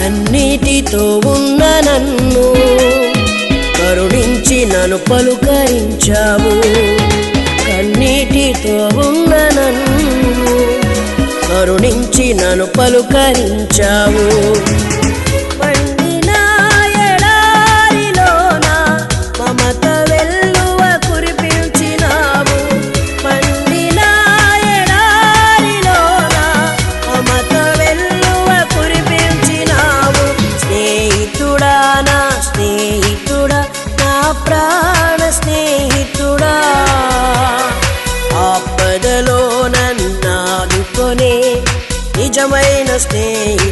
కన్నీటితో ఉన్న నన్ను కరుణించి నన్ను పలుకరించావు. కన్నీటితో ఉన్న నన్ను కరుణించి నన్ను పలుకరించావు. పండిన ఎడారిలోన మమత వెల్లువ కురిపించినావు. పండిన ఎడారిలోన మమత వెల్లువ కురిపించినావు. స్నేహితుడా నా స్నేహితుడా నా ప్రాణ స్నేహితుడా, ఆపదలో నన్నాదుకొనే నిజమైన స్నేహితుడా.